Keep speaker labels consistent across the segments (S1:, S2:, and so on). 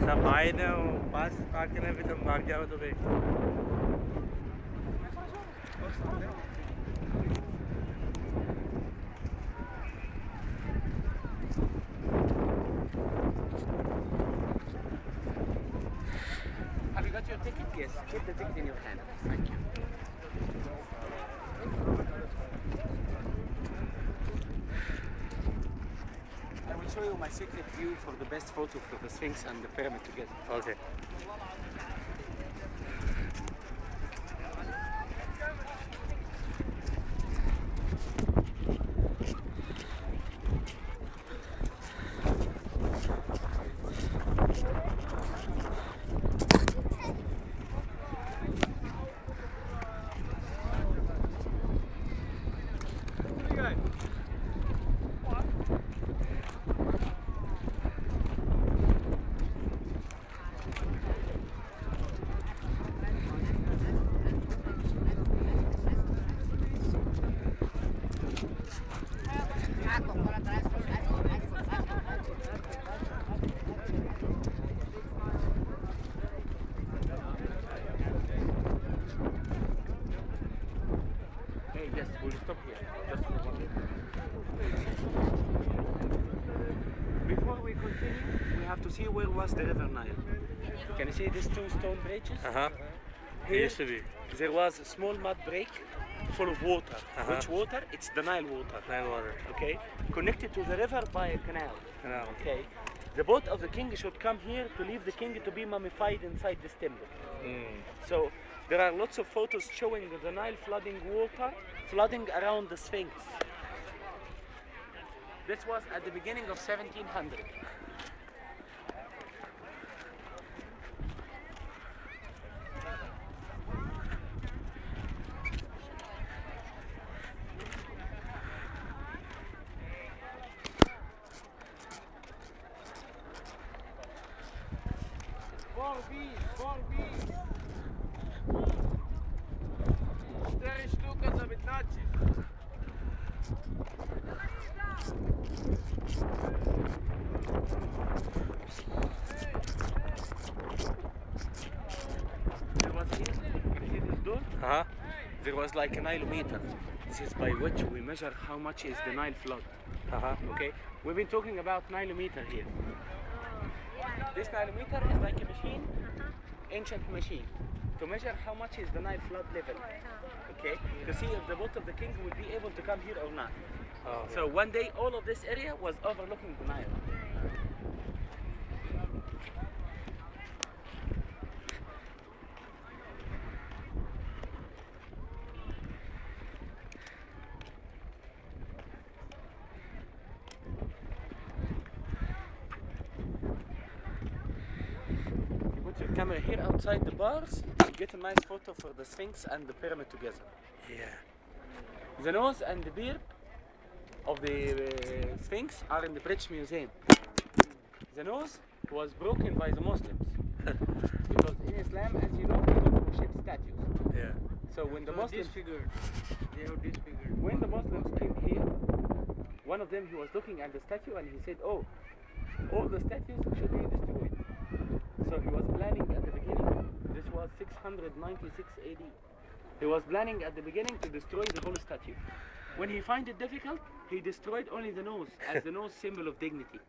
S1: सब आए थे पास आके ना भी तुम भाग जाओ तो फिर
S2: Have you got your ticket? Yes. Keep the ticket in your hand. Thank you. I will show you my secret view for the best photo for the Sphinx and the pyramid together.
S1: Okay.
S2: Hey, yes, we'll stop here. Just for one minute. Before we continue, we have to see where was the river Nile. Can you see these two stone bridges?
S1: It
S2: Here,
S1: used to be
S2: there was a small mud break full of water. Which water? It's the Nile water.
S1: Nile water.
S2: Okay, connected to the river by a canal.
S1: Canal.
S2: Okay, the boat of the king should come here to leave the king to be mummified inside this temple. So there are lots of photos showing the Nile flooding water flooding around the Sphinx. This was at the beginning of 1700. There was here, you see this door? There was like a Nilometer. This is by which we measure how much is the Nile flood. Okay, we've been talking about Nilometer here. This Nilometer is like a machine, ancient machine, to measure how much is the Nile flood level. Okay, to see if the boat of the king would be able to come here or not. So one day all of this area was overlooking the Nile. You put your camera here outside the bars, you get a nice photo for the Sphinx and the pyramid together.
S1: Yeah.
S2: The nose and the beard of the Sphinx are in the British Museum. The nose was broken by the Muslims because in Islam, as you know, we don't worship statues.
S1: Yeah.
S2: So when the Muslims
S3: disfigured. They have disfigured.
S2: when the Muslims came here, one of them he was looking at the statue and he said, "Oh, all the statues should be destroyed." So he was planning at the beginning. This was 696 AD. He was planning at the beginning to destroy the whole statue. When he found it difficult, he destroyed only the nose as the nose symbol of dignity.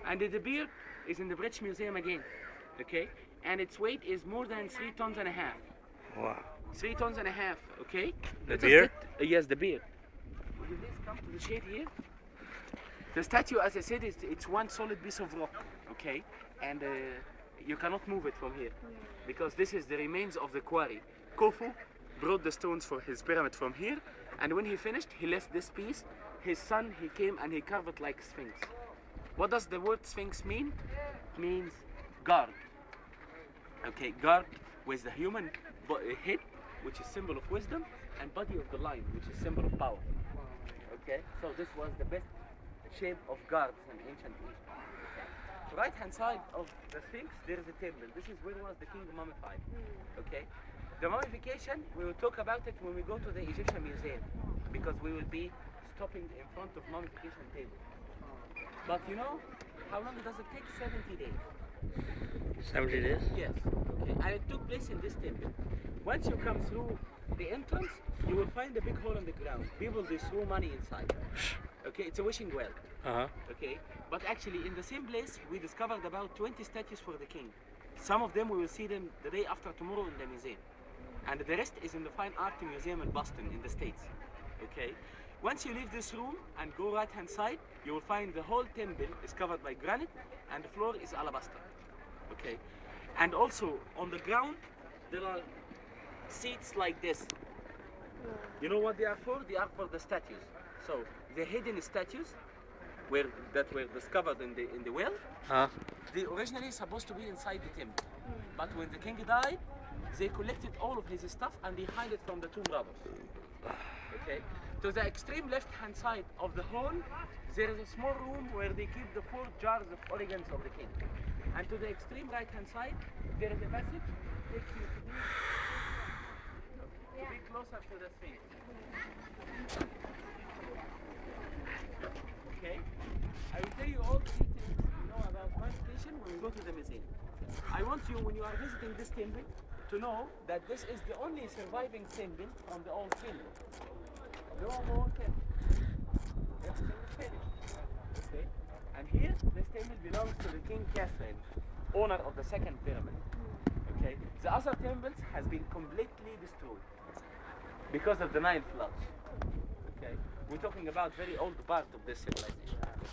S2: And the beard is in the British Museum again, okay? And its weight is more than 3 tons and a half.
S1: Wow.
S2: 3 tons and a half, okay?
S1: The
S2: Let us
S1: beard?
S2: yes, the beard. Would you please come to the shade here? The statue, as I said, it's one solid piece of rock, okay? And you cannot move it from here because this is the remains of the quarry. Khufu brought the stones for his pyramid from here, and when he finished, he left this piece. His son, he came and he carved it like Sphinx. What does the word Sphinx mean? It means guard. Okay, guard with the human head, which is symbol of wisdom, and body of the lion, which is symbol of power. Okay, so this was the best shape of guards in ancient Egypt. Right hand side of the Sphinx, there is a temple. This is where was the king mummified. Okay, the mummification, we will talk about it when we go to the Egyptian Museum, because we will be stopping in front of mummification table. But you know, how long does it take? 70 days.
S1: 70 days?
S2: Yes. Okay. And it took place in this temple. Once you come through the entrance, you will find a big hole on the ground. People they throw money inside. Okay, it's a wishing well.
S1: Uh-huh.
S2: Okay, but actually in the same place we discovered about 20 statues for the king. Some of them we will see them the day after tomorrow in the museum, and the rest is in the Fine Art Museum in Boston in the States. Okay, once you leave this room and go right hand side, you will find the whole temple is covered by granite and the floor is alabaster. Okay, and also on the ground there are seats like this. You know what they are for? They are for the statues. So the hidden statues that were discovered in the well,
S1: Uh-huh.
S2: they originally supposed to be inside the temple. But when the king died, they collected all of his stuff and they hid it from the tomb robbers. Okay. To the extreme left hand side of the hall, there is a small room where they keep the 4 jars of organs of the king. And to the extreme right hand side, there is a passage takes you to be closer to the sphinx. Okay? I will tell you all the details you know about my station when we go to the museum. I want you, when you are visiting this temple, to know that this is the only surviving temple from the old kingdom. No more temple. Everything is finished. Okay? And here, this temple belongs to the King Catherine, owner of the second pyramid. Okay? The other temples has been completely destroyed because of the Nile floods. Okay? We're talking about very old part of this civilization.